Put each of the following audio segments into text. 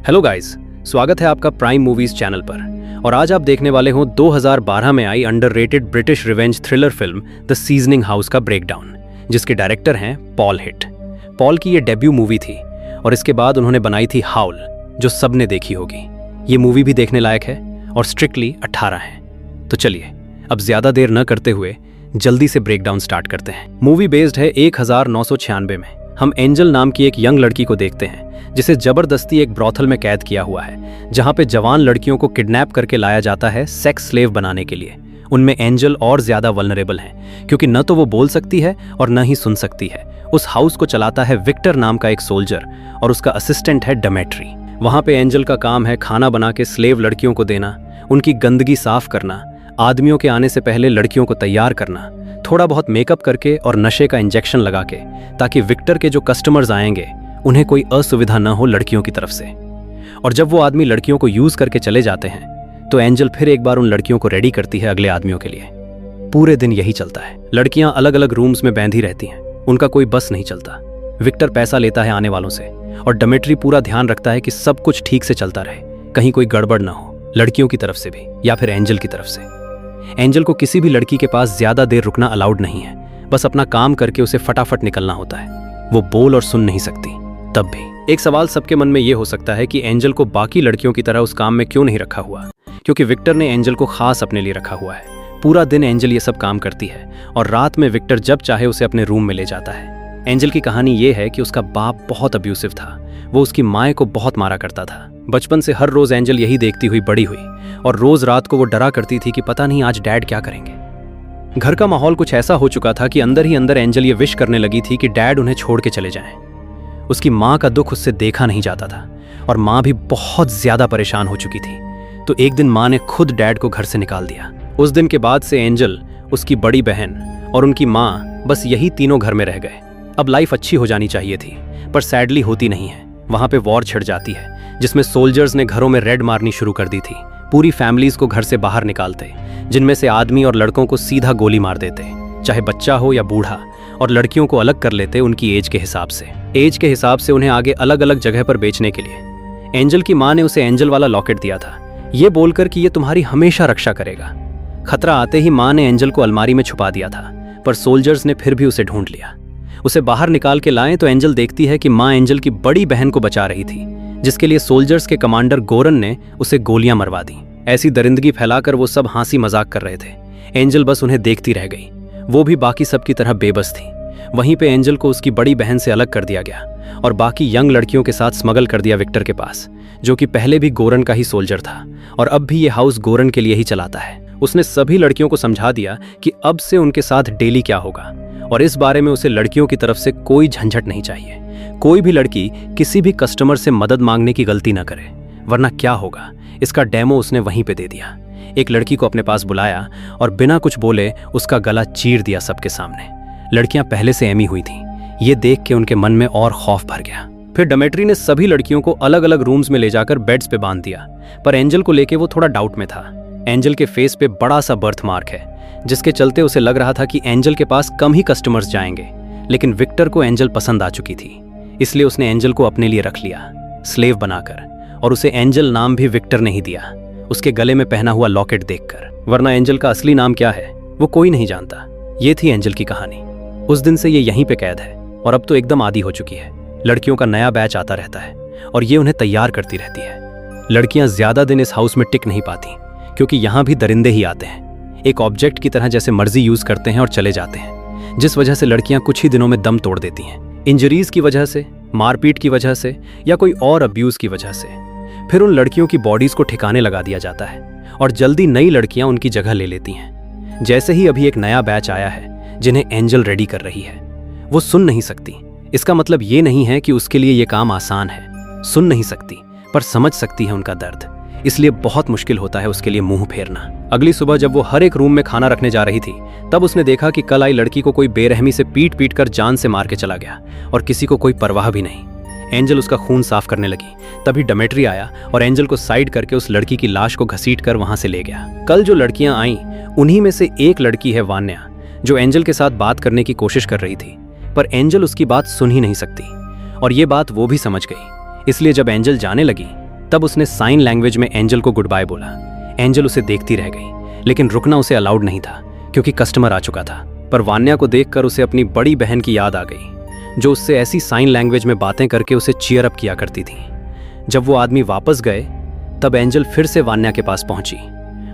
Hello guys, स्वागत है आपका प्राइम मूवीज चैनल पर। और आज आप देखने वाले हो 2012 में आई underrated British revenge thriller film the seasoning house का ब्रेकडाउन, जिसके डायरेक्टर हैं पॉल हिट। पॉल की ये डेब्यू मूवी थी और इसके बाद उन्होंने बनाई थी हाउल, जो सबने देखी होगी। ये मूवी भी देखने लायक है और स्ट्रिक्टली 18 है। तो चलिए अब ज्यादा देर न करते हुए जल्दी से ब्रेकडाउन स्टार्ट करते हैं। मूवी बेस्ड है 1996 में। हम एंजल नाम की एक यंग लड़की को देखते हैं जिसे जबरदस्ती एक ब्रॉथल में कैद किया हुआ है, जहां पे जवान लड़कियों को किडनैप करके लाया जाता है सेक्स स्लेव बनाने के लिए। उनमें एंजल और ज्यादा वल्नरेबल है क्योंकि न तो वो बोल सकती है और न ही सुन सकती है। उस हाउस को चलाता है विक्टर नाम का एक सोल्जर और उसका असिस्टेंट है डेमेट्री। वहां पे एंजल का काम है खाना बना के स्लेव लड़कियों को देना, उनकी गंदगी साफ करना, आदमियों के आने से पहले लड़कियों को तैयार करना, थोड़ा बहुत मेकअप करके और नशे का इंजेक्शन लगा के, ताकि विक्टर के जो कस्टमर्स आएंगे उन्हें कोई असुविधा न हो लड़कियों की तरफ से। और जब वो आदमी लड़कियों को यूज करके चले जाते हैं तो एंजल फिर एक बार उन लड़कियों को रेडी करती है अगले आदमियों के लिए। पूरे दिन यही चलता है। लड़कियां अलग अलग रूम्स में बंधी रहती हैं, उनका कोई बस नहीं चलता। विक्टर पैसा लेता है आने वालों से और डेमेट्री पूरा ध्यान रखता है कि सब कुछ ठीक से चलता रहे, कहीं कोई गड़बड़ ना हो, लड़कियों की तरफ से भी या फिर एंजल की तरफ से। एंजल को किसी भी लड़की के पास ज्यादा देर रुकना अलाउड नहीं है, बस अपना काम करके उसे फटाफट निकलना होता है। वो बोल और सुन नहीं सकती। तब भी एक सवाल सबके मन में ये हो सकता है कि एंजल को बाकी लड़कियों की तरह उस काम में क्यों नहीं रखा हुआ, क्योंकि विक्टर ने एंजल को खास अपने लिए रखा हुआ है। पूरा दिन एंजल ये सब काम करती है और रात में विक्टर जब चाहे उसे अपने रूम में ले जाता है। एंजल की कहानी ये है कि उसका बाप बहुत अब्यूसिव था। वो उसकी माँ को बहुत मारा करता था। बचपन से हर रोज एंजल यही देखती हुई बड़ी हुई और रोज रात को वो डरा करती थी कि पता नहीं आज डैड क्या करेंगे। घर का माहौल कुछ ऐसा हो चुका था कि अंदर ही अंदर एंजल ये विश करने लगी थी कि डैड उन्हें छोड़ के चले जाएं। उसकी माँ का दुख उससे देखा नहीं जाता था और माँ भी बहुत ज्यादा परेशान हो चुकी थी। तो एक दिन माँ ने खुद डैड को घर से निकाल दिया। उस दिन के बाद से एंजल, उसकी बड़ी बहन और उनकी माँ, बस यही तीनों घर में रह गए। अब लाइफ अच्छी हो जानी चाहिए थी, पर सैडली होती नहीं है। वहां पे वॉर छिड़ जाती है जिसमें सोल्जर्स ने घरों में रेड मारनी शुरू कर दी थी। पूरी फैमिलीज को घर से बाहर निकालते, जिनमें से आदमी और लड़कों को सीधा गोली मार देते, चाहे बच्चा हो या बूढ़ा, और लड़कियों को अलग कर लेते उनकी एज के हिसाब से। एज के हिसाब से उन्हें आगे अलग अलग जगह पर बेचने के लिए। एंजल की माँ ने उसे एंजल वाला लॉकेट दिया था, ये बोलकर कि ये तुम्हारी हमेशा रक्षा करेगा। खतरा आते ही माँ ने एंजल को अलमारी में छुपा दिया था, पर सोल्जर्स ने फिर भी उसे ढूंढ लिया। उसे बाहर निकाल के लाएं तो एंजल देखती है कि माँ एंजल की बड़ी बहन को बचा रही थी, जिसके लिए सोल्जर्स के कमांडर गोरन ने उसे गोलियां मरवा दी। ऐसी दरिंदगी फैलाकर वो सब हंसी मजाक कर रहे थे। एंजल बस उन्हें देखती रह गई। वो भी बाकी सब की तरह बेबस थी। वहीं पे एंजल को उसकी बड़ी बहन से अलग कर दिया गया और बाकी यंग लड़कियों के साथ स्मगल कर दिया विक्टर के पास, जो कि पहले भी गोरन का ही सोल्जर था और अब भी ये हाउस गोरन के लिए ही चलाता है। उसने सभी लड़कियों को समझा दिया कि अब से उनके साथ डेली क्या होगा और इस बारे में उसे लड़कियों की तरफ से कोई झंझट नहीं चाहिए। कोई भी लड़की किसी भी कस्टमर से मदद मांगने की गलती ना करे, वरना क्या होगा इसका डेमो उसने वहीं पे दे दिया। एक लड़की को अपने पास बुलाया और बिना कुछ बोले उसका गला चीर दिया सबके सामने। लड़कियां पहले से एमी हुई थीं, ये देख के उनके मन में और खौफ भर गया। फिर डेमेट्री ने सभी लड़कियों को अलग अलग रूम्स में ले जाकर बेड्स पे बांध दिया, पर एंजल को लेके वो थोड़ा डाउट में था। एंजल के फेस पे बड़ा सा बर्थ मार्क है, जिसके चलते उसे लग रहा था कि एंजल के पास कम ही कस्टमर्स जाएंगे। लेकिन विक्टर को एंजल पसंद आ चुकी थी, इसलिए उसने एंजल को अपने लिए रख लिया स्लेव बनाकर, और उसे एंजल नाम भी विक्टर ने ही दिया उसके गले में पहना हुआ लॉकेट देखकर। वरना एंजल का असली नाम क्या है वो कोई नहीं जानता। ये थी एंजल की कहानी। उस दिन से ये यहीं पे कैद है और अब तो एकदम आदी हो चुकी है। लड़कियों का नया बैच आता रहता है और ये उन्हें तैयार करती रहती है। लड़कियां ज्यादा दिन इस हाउस में टिक नहीं पाती क्योंकि यहाँ भी दरिंदे ही आते हैं, एक ऑब्जेक्ट की तरह जैसे मर्जी यूज करते हैं और चले जाते हैं, जिस वजह से लड़कियां कुछ ही दिनों में दम तोड़ देती हैं। इंजरीज की वजह से, मारपीट की वजह से या कोई और अब्यूज की वजह से। फिर उन लड़कियों की बॉडीज को ठिकाने लगा दिया जाता है और जल्दी नई लड़कियां उनकी जगह ले लेती हैं। जैसे ही अभी एक नया बैच आया है जिन्हें एंजल रेडी कर रही है, वो सुन नहीं सकती। इसका मतलब ये नहीं है कि उसके लिए ये काम आसान है। सुन नहीं सकती पर समझ सकती है उनका दर्द, इसलिए बहुत मुश्किल होता है उसके लिए मुंह फेरना। अगली सुबह जब वो हर एक रूम में खाना रखने जा रही थी, तब उसने देखा कि कल आई लड़की को कोई बेरहमी से पीट पीट कर जान से मार के चला गया और किसी को कोई परवाह भी नहीं। एंजल उसका खून साफ करने लगी, तभी डेमेट्री आया और एंजल को साइड करके उस लड़की की लाश को घसीट कर वहां से ले गया। कल जो लड़कियां आईं, उन्हीं में से एक लड़की है वान्या, जो एंजल के साथ बात करने की कोशिश कर रही थी, पर एंजल उसकी बात सुन ही नहीं सकती और ये बात वो भी समझ गई। इसलिए जब एंजल जाने लगी तब उसने साइन लैंग्वेज में एंजल को गुड बाय बोला। एंजल उसे देखती रह गई, लेकिन रुकना उसे अलाउड नहीं था क्योंकि कस्टमर आ चुका था। पर वान्या को देखकर उसे अपनी बड़ी बहन की याद आ गई, जो उससे ऐसी साइन लैंग्वेज में बातें करके उसे चीयर अप किया करती थी। जब वो आदमी वापस गए तब एंजल फिर से वान्या के पास पहुंची,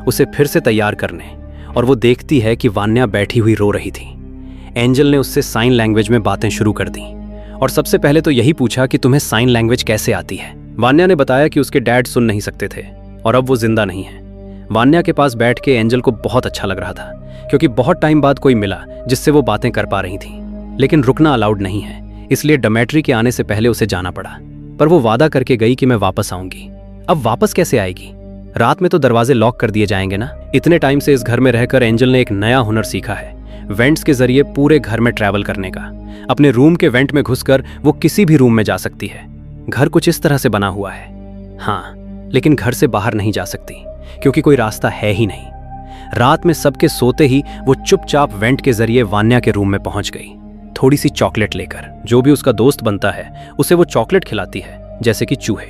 उसे फिर से तैयार करने, और वो देखती है कि वान्या बैठी हुई रो रही थी। एंजल ने उससे साइन लैंग्वेज में बातें शुरू कर दी और सबसे पहले तो यही पूछा कि तुम्हें साइन लैंग्वेज कैसे आती है। वान्या ने बताया कि उसके डैड सुन नहीं सकते थे और अब वो जिंदा नहीं है। वान्या के पास बैठ के एंजल को बहुत अच्छा लग रहा था क्योंकि बहुत टाइम बाद कोई मिला जिससे वो बातें कर पा रही थी। लेकिन रुकना अलाउड नहीं है, इसलिए डोमेट्री के आने से पहले उसे जाना पड़ा। पर वो वादा करके गई कि मैं वापस आऊंगी। अब वापस कैसे आएगी? रात में तो दरवाजे लॉक कर दिए जाएंगे ना। इतने टाइम से इस घर में रहकर एंजल ने एक नया हुनर सीखा है, वेंट्स के जरिए पूरे घर में ट्रैवल करने का। अपने रूम के वेंट में घुसकर वो किसी भी रूम में जा सकती है। घर कुछ इस तरह से बना हुआ है, हाँ, लेकिन घर से बाहर नहीं जा सकती क्योंकि कोई रास्ता है ही नहीं। रात में सबके सोते ही वो चुपचाप वेंट के जरिए वान्या के रूम में पहुंच गई, थोड़ी सी चॉकलेट लेकर। जो भी उसका दोस्त बनता है उसे वो चॉकलेट खिलाती है, जैसे कि चूहे।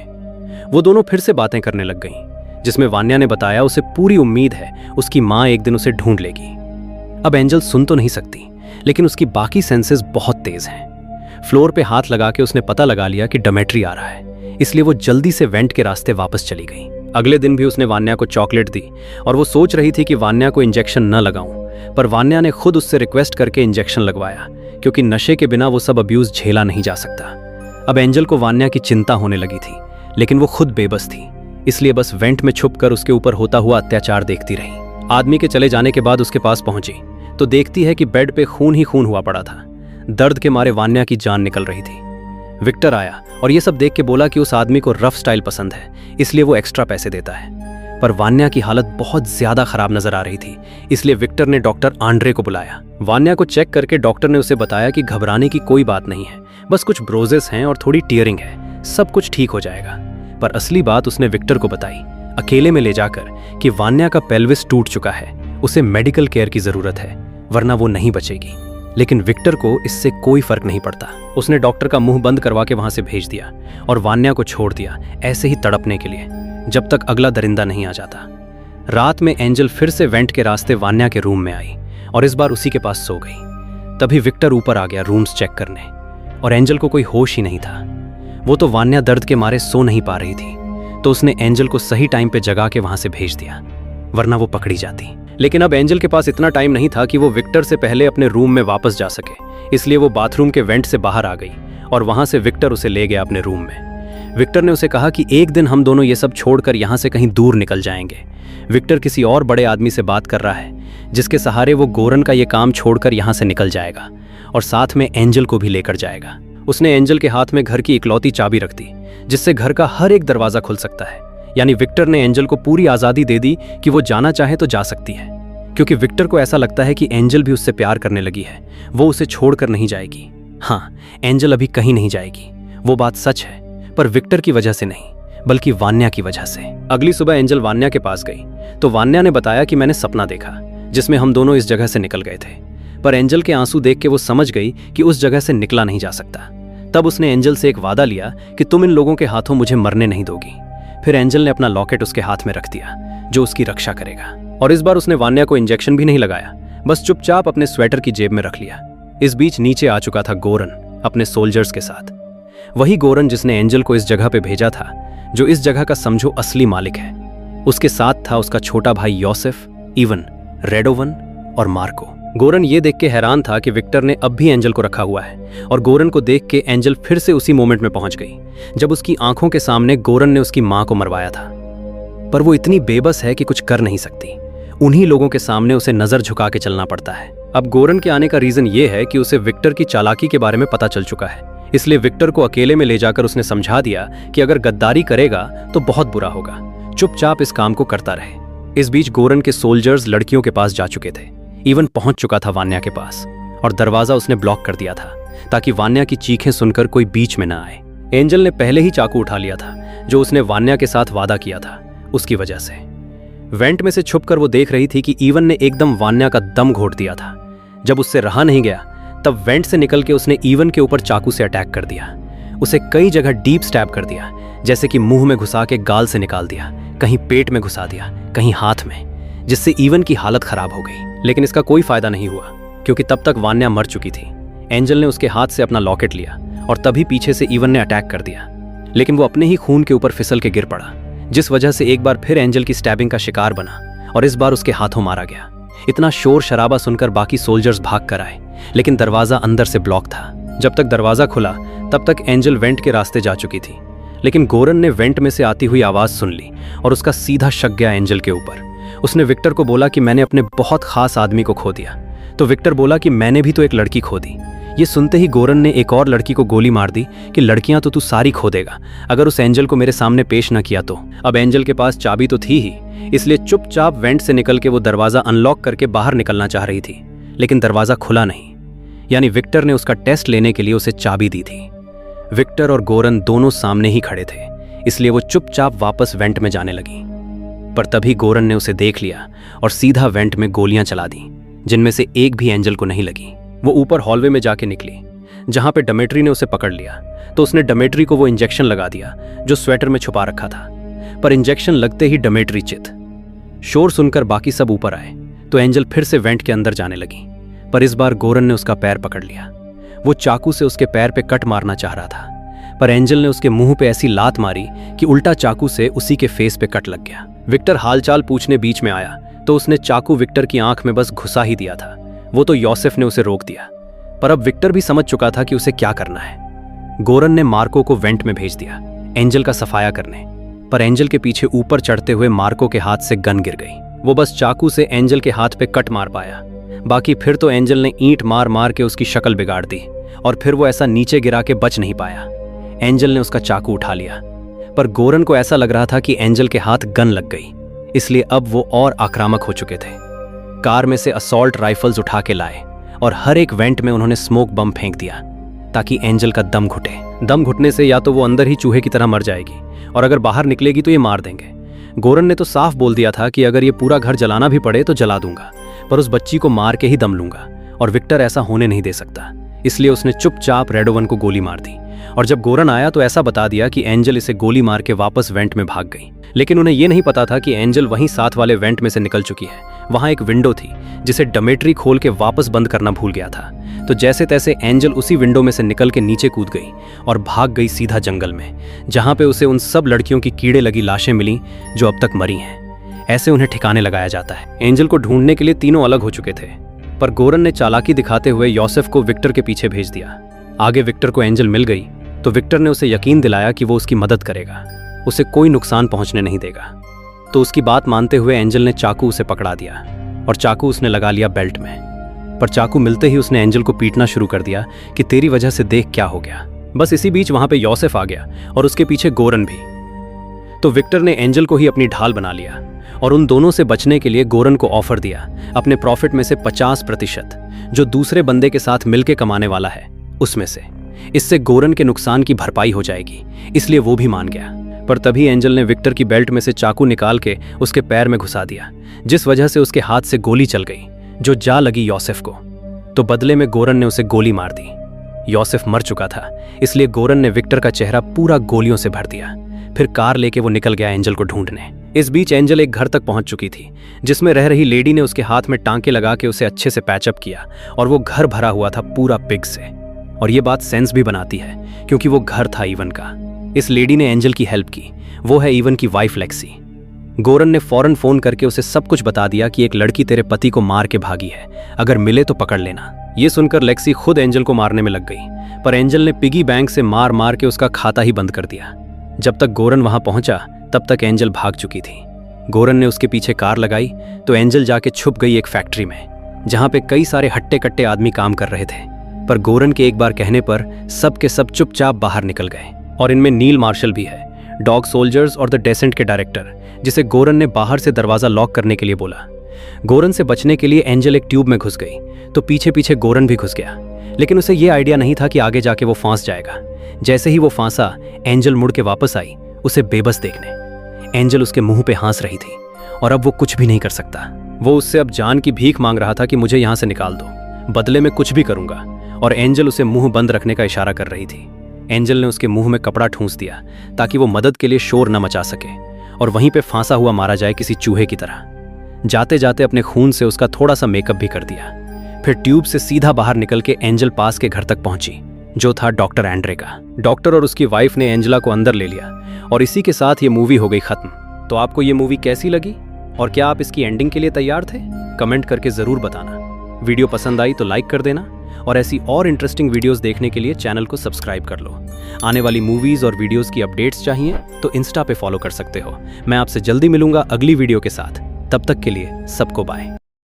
वो दोनों फिर से बातें करने लग गईं, जिसमें वान्या ने बताया उसे पूरी उम्मीद है उसकी माँ एक दिन उसे ढूंढ लेगी। अब एंजल सुन तो नहीं सकती, लेकिन उसकी बाकी सेंसेस बहुत तेज हैं। फ्लोर पे हाथ लगा के उसने पता लगा लिया कि डोमेट्री आ रहा है, इसलिए वो जल्दी से वेंट के रास्ते वापस चली गई। अगले दिन भी उसने वान्या को चॉकलेट दी और वो सोच रही थी कि वान्या को इंजेक्शन न लगाऊं, पर वान्या ने खुद उससे रिक्वेस्ट करके इंजेक्शन लगवाया क्योंकि नशे के बिना वो सब अब्यूज झेला नहीं जा सकता। अब एंजल को वान्या की चिंता होने लगी थी, लेकिन वो खुद बेबस थी, इसलिए बस वेंट में छुपकर उसके ऊपर होता हुआ अत्याचार देखती रही। आदमी के चले जाने के बाद उसके पास पहुंची तो देखती है कि बेड पे खून ही खून हुआ पड़ा था। दर्द के मारे वान्या की जान निकल रही थी। विक्टर आया और ये सब देख के बोला कि उस आदमी को रफ स्टाइल पसंद है, इसलिए वो एक्स्ट्रा पैसे देता है। पर वान्या की हालत बहुत ज्यादा खराब नजर आ रही थी, इसलिए विक्टर ने डॉक्टर आंड्रे को बुलाया। वान्या को चेक करके डॉक्टर ने उसे बताया कि घबराने की कोई बात नहीं है, बस कुछ ब्रोजेस हैं और थोड़ी टीयरिंग है, सब कुछ ठीक हो जाएगा। पर असली बात उसने विक्टर को बताई, अकेले में ले जाकर, कि वान्या का पेल्विस टूट चुका है, उसे मेडिकल केयर की जरूरत है, वरना वो नहीं बचेगी। लेकिन विक्टर को इससे कोई फर्क नहीं पड़ता। उसने डॉक्टर का मुंह बंद करवा के वहां से भेज दिया और वान्या को छोड़ दिया ऐसे ही तड़पने के लिए, जब तक अगला दरिंदा नहीं आ जाता। रात में एंजल फिर से वेंट के रास्ते वान्या के रूम में आई और इस बार उसी के पास सो गई। तभी विक्टर ऊपर आ गया रूम्स चेक करने और एंजल को कोई होश ही नहीं था। वो तो वान्या दर्द के मारे सो नहीं पा रही थी, तो उसने एंजल को सही टाइम पे जगा के वहां से भेज दिया, वरना वो पकड़ी जाती। लेकिन अब एंजल के पास इतना टाइम नहीं था कि वो विक्टर से पहले अपने रूम में वापस जा सके, इसलिए वो बाथरूम के वेंट से बाहर आ गई और वहां से विक्टर उसे ले गया अपने रूम में। विक्टर ने उसे कहा कि एक दिन हम दोनों ये सब छोड़कर यहाँ से कहीं दूर निकल जाएंगे। विक्टर किसी और बड़े आदमी से बात कर रहा है जिसके सहारे वो गोरन का ये काम छोड़कर यहाँ से निकल जाएगा और साथ में एंजल को भी लेकर जाएगा। उसने एंजल के हाथ में घर की इकलौती चाबी रख दी जिससे घर का हर एक दरवाजा खुल सकता है। यानी विक्टर ने एंजल को पूरी आज़ादी दे दी कि वो जाना चाहे तो जा सकती है, क्योंकि विक्टर को ऐसा लगता है कि एंजल भी उससे प्यार करने लगी है, वो उसे छोड़कर नहीं जाएगी। हाँ, एंजल अभी कहीं नहीं जाएगी, वो बात सच है, पर विक्टर की वजह से नहीं बल्कि वान्या की वजह से। अगली सुबह एंजल वान्या के पास गई तो वान्या ने बताया कि मैंने सपना देखा जिसमें हम दोनों इस जगह से निकल गए थे। पर एंजल के आंसू देख के वो समझ गई कि उस जगह से निकला नहीं जा सकता। तब उसने एंजल से एक वादा लिया कि तुम इन लोगों के हाथों मुझे मरने नहीं दोगी। फिर एंजल ने अपना लॉकेट उसके हाथ में रख दिया जो उसकी रक्षा करेगा, और इस बार उसने वान्या को इंजेक्शन भी नहीं लगाया, बस चुपचाप अपने स्वेटर की जेब में रख लिया। इस बीच नीचे आ चुका था गोरन अपने सोल्जर्स के साथ, वही गोरन जिसने एंजल को इस जगह पे भेजा था, जो इस जगह का समझो असली मालिक है। उसके साथ था उसका छोटा भाई योसेफ, इवन, रेडोवन और मार्को। गोरन ये देख के हैरान था कि विक्टर ने अब भी एंजल को रखा हुआ है, और गोरन को देख के एंजल फिर से उसी मोमेंट में पहुंच गई जब उसकी आंखों के सामने गोरन ने उसकी मां को मरवाया था। पर वो इतनी बेबस है कि कुछ कर नहीं सकती, उन्हीं लोगों के सामने उसे नजर झुका के चलना पड़ता है। अब गोरन के आने का रीजन ये है कि उसे विक्टर की चालाकी के बारे में पता चल चुका है, इसलिए विक्टर को अकेले में ले जाकर उसने समझा दिया कि अगर गद्दारी करेगा तो बहुत बुरा होगा, चुपचाप इस काम को करता रहे। इस बीच गोरन के सोल्जर्स लड़कियों के पास जा चुके थे, इवन पहुंच चुका था वान्या के पास, और दरवाजा उसने ब्लॉक कर दिया था ताकि वान्या की चीखें सुनकर कोई बीच में ना आए। एंजल ने पहले ही चाकू उठा लिया था जो उसने वान्या के साथ वादा किया था, उसकी वजह से। वेंट में से छुपकर वो देख रही थी कि इवन ने एकदम वान्या का दम घोट दिया था। जब उससे रहा नहीं गया तब वेंट से निकल के उसने इवन के ऊपर चाकू से अटैक कर दिया, उसे कई जगह डीप स्टैब कर दिया जैसे कि मुंह में घुसा के गाल से निकाल दिया, कहीं पेट में घुसा दिया, कहीं हाथ में, जिससे इवन की हालत खराब हो गई। लेकिन इसका कोई फायदा नहीं हुआ, क्योंकि तब तक वान्या मर चुकी थी। एंजल ने उसके हाथ से अपना लॉकेट लिया और तभी पीछे से इवन ने अटैक कर दिया, लेकिन वो अपने ही खून के ऊपर फिसल के गिर पड़ा, जिस वजह से एक बार फिर एंजल की स्टैबिंग का शिकार बना और इस बार उसके हाथों मारा गया। इतना शोर शराबा सुनकर बाकी सोल्जर्स भाग कर आए, लेकिन दरवाजा अंदर से ब्लॉक था। जब तक दरवाजा खुला तब तक एंजल वेंट के रास्ते जा चुकी थी, लेकिन गोरन ने वेंट में से आती हुई आवाज सुन ली और उसका सीधा शक गया एंजल के ऊपर। उसने विक्टर को बोला कि मैंने अपने बहुत खास आदमी को खो दिया, तो विक्टर बोला कि मैंने भी तो एक लड़की खो दी। ये सुनते ही गोरन ने एक और लड़की को गोली मार दी कि लड़कियां तो तू सारी खो देगा अगर उस एंजल को मेरे सामने पेश न किया तो। अब एंजल के पास चाबी तो थी ही, इसलिए चुपचाप वेंट से निकल के वो दरवाजा अनलॉक करके बाहर निकलना चाह रही थी, लेकिन दरवाजा खुला नहीं। यानी विक्टर ने उसका टेस्ट लेने के लिए उसे चाबी दी थी। विक्टर और गोरन दोनों सामने ही खड़े थे, इसलिए वो चुपचाप वापस वेंट में जाने लगी। पर तभी गोरन ने उसे देख लिया और सीधा वेंट में गोलियां चला दी, जिनमें से एक भी एंजल को नहीं लगी। वो ऊपर हॉलवे में जाके निकली, जहां पे डमेट्री ने उसे पकड़ लिया, तो उसने डमेट्री को वो इंजेक्शन लगा दिया जो स्वेटर में छुपा रखा था। पर इंजेक्शन लगते ही डमेट्री चित। शोर सुनकर बाकी सब ऊपर आए तो एंजल फिर से वेंट के अंदर जाने लगी, पर इस बार गोरन ने उसका पैर पकड़ लिया। वो चाकू से उसके पैर पे कट मारना चाह रहा था, पर एंजल ने उसके मुंह पे ऐसी लात मारी कि उल्टा चाकू से उसी के फेस पे कट लग गया। विक्टर हालचाल पूछने बीच में आया तो उसने चाकू विक्टर की आंख में बस घुसा ही दिया था। वो तो योसेफ ने उसे रोक दिया, पर अब विक्टर भी समझ चुका था कि उसे क्या करना है। गोरन ने मार्को को वेंट में भेज दिया एंजल का सफाया करने, पर एंजल के पीछे ऊपर चढ़ते हुए मार्को के हाथ से गन गिर गई। वो बस चाकू से एंजल के हाथ पे कट मार पाया, बाकी फिर तो एंजल ने ईंट मार मार के उसकी शक्ल बिगाड़ दी और फिर वो ऐसा नीचे गिरा के बच नहीं पाया। एंजल ने उसका चाकू उठा लिया, पर गोरन को ऐसा लग रहा था कि एंजल के हाथ गन लग गई, इसलिए अब वो और आक्रामक हो चुके थे। कार में से असॉल्ट राइफल्स उठा के लाए और हर एक वेंट में उन्होंने स्मोक बम फेंक दिया ताकि एंजल का दम घुटे। दम घुटने से या तो वो अंदर ही चूहे की तरह मर जाएगी और अगर बाहर निकलेगी तो ये मार देंगे। गोरन ने तो साफ बोल दिया था कि अगर ये पूरा घर जलाना भी पड़े तो जला दूंगा, पर उस बच्ची को मार के ही दम लूंगा, और विक्टर ऐसा होने नहीं दे सकता। इसलिए उसने चुपचाप रेडोवन को गोली मार दी और जब गोरन आया तो ऐसा बता दिया कि एंजल इसे गोली मार के वापस वेंट में भाग गई। लेकिन उन्हें यह नहीं पता था कि एंजल वहीं साथ वाले वेंट में से निकल चुकी है। वहां एक विंडो थी जिसे डमेट्री खोल के वापस बंद करना भूल गया था, तो जैसे तैसे एंजल उसी विंडो में से निकल के नीचे कूद गई और भाग गई सीधा जंगल में, जहां पे उसे उन सब लड़कियों की कीड़े लगी लाशें मिली जो अब तक मरी हैं। ऐसे उन्हें ठिकाने लगाया जाता है। एंजल को ढूंढने के लिए तीनों अलग हो चुके थे, पर गोरन ने चालाकी दिखाते हुए योसेफ को विक्टर के पीछे भेज दिया। आगे विक्टर को एंजल मिल गई तो विक्टर ने उसे यकीन दिलाया कि वो उसकी मदद करेगा, उसे कोई नुकसान पहुंचने नहीं देगा। तो उसकी बात मानते हुए एंजल ने चाकू उसे पकड़ा दिया और चाकू उसने लगा लिया बेल्ट में। पर चाकू मिलते ही उसने एंजल को पीटना शुरू कर दिया कि तेरी वजह से देख क्या हो गया। बस इसी बीच वहां पे योसेफ आ गया और उसके पीछे गोरन भी। तो विक्टर ने एंजल को ही अपनी ढाल बना लिया और उन दोनों से बचने के लिए गोरन को ऑफर दिया अपने प्रॉफिट में से 50% जो दूसरे बंदे के साथ मिलके कमाने वाला है उसमें से। इससे गोरन के नुकसान की भरपाई हो जाएगी, इसलिए वो भी मान गया। पर तभी एंजल ने विक्टर की बेल्ट में से चाकू निकाल के उसके पैर में घुसा दिया, जिस वजह से उसके हाथ से गोली चल गई जो जा लगी योसेफ को। तो बदले में गोरन ने उसे गोली मार दी। योसेफ मर चुका था, इसलिए गोरन ने विक्टर का चेहरा पूरा गोलियों से भर दिया। फिर कार लेके वो निकल गया एंजल को ढूंढने। इस बीच एंजल एक घर तक पहुंच चुकी थी जिसमें रह रही लेडी ने उसके हाथ में टांके लगा के उसे अच्छे से पैचअप किया और वो घर भरा हुआ था पूरा पिग से। और ये बात सेंस भी बनाती है क्योंकि वो घर था इवन का। इस लेडी ने एंजल की हेल्प की, वो है इवन की वाइफ लेक्सी। गोरन ने फौरन फोन करके उसे सब कुछ बता दिया कि एक लड़की तेरे पति को मार के भागी है, अगर मिले तो पकड़ लेना। ये सुनकर लेक्सी खुद एंजल को मारने में लग गई, पर एंजल ने पिगी बैंक से मार मार के उसका खाता ही बंद कर दिया। जब तक गोरन वहां पहुंचा तब तक एंजल भाग चुकी थी। गोरन ने उसके पीछे कार लगाई तो एंजल जाके छुप गई एक फैक्ट्री में, जहां पे कई सारे हट्टे कट्टे आदमी काम कर रहे थे। पर गोरन के एक बार कहने पर सब के सब चुपचाप बाहर निकल गए, और इनमें नील मार्शल भी है, डॉग सोल्जर्स और द डेसेंट के डायरेक्टर, जिसे गोरन ने बाहर से दरवाजा लॉक करने के लिए बोला। गोरन से बचने के लिए एंजल एक ट्यूब में घुस गई तो पीछे पीछे गोरन भी घुस गया, लेकिन उसे यह आइडिया नहीं था कि आगे जाके वो फांस जाएगा। जैसे ही वो फांसा, एंजल मुड़ के वापस आई उसे बेबस देखने। एंजल उसके मुंह पे हंस रही थी और अब वो कुछ भी नहीं कर सकता। वो उससे अब जान की भीख मांग रहा था कि मुझे यहां से निकाल दो, बदले में कुछ भी करूंगा, और एंजल उसे मुंह बंद रखने का इशारा कर रही थी। एंजल ने उसके मुंह में कपड़ा ठूंस दिया ताकि वो मदद के लिए शोर न मचा सके और वहीं पे फांसा हुआ मारा जाए किसी चूहे की तरह। जाते जाते अपने खून से उसका थोड़ा सा मेकअप भी कर दिया। फिर ट्यूब से सीधा बाहर निकल के एंजल पास के घर तक पहुंची, जो था डॉक्टर एंड्रे का। डॉक्टर और उसकी वाइफ ने एंजेला को अंदर ले लिया और इसी के साथ ये मूवी हो गई खत्म। तो आपको ये मूवी कैसी लगी और क्या आप इसकी एंडिंग के लिए तैयार थे? कमेंट करके जरूर बताना। वीडियो पसंद आई तो लाइक कर देना और ऐसी और इंटरेस्टिंग वीडियोस देखने के लिए चैनल को सब्सक्राइब कर लो। आने वाली मूवीज और वीडियोस की अपडेट्स चाहिए तो इंस्टा पे फॉलो कर सकते हो। मैं आपसे जल्दी मिलूंगा अगली वीडियो के साथ। तब तक के लिए सबको बाय।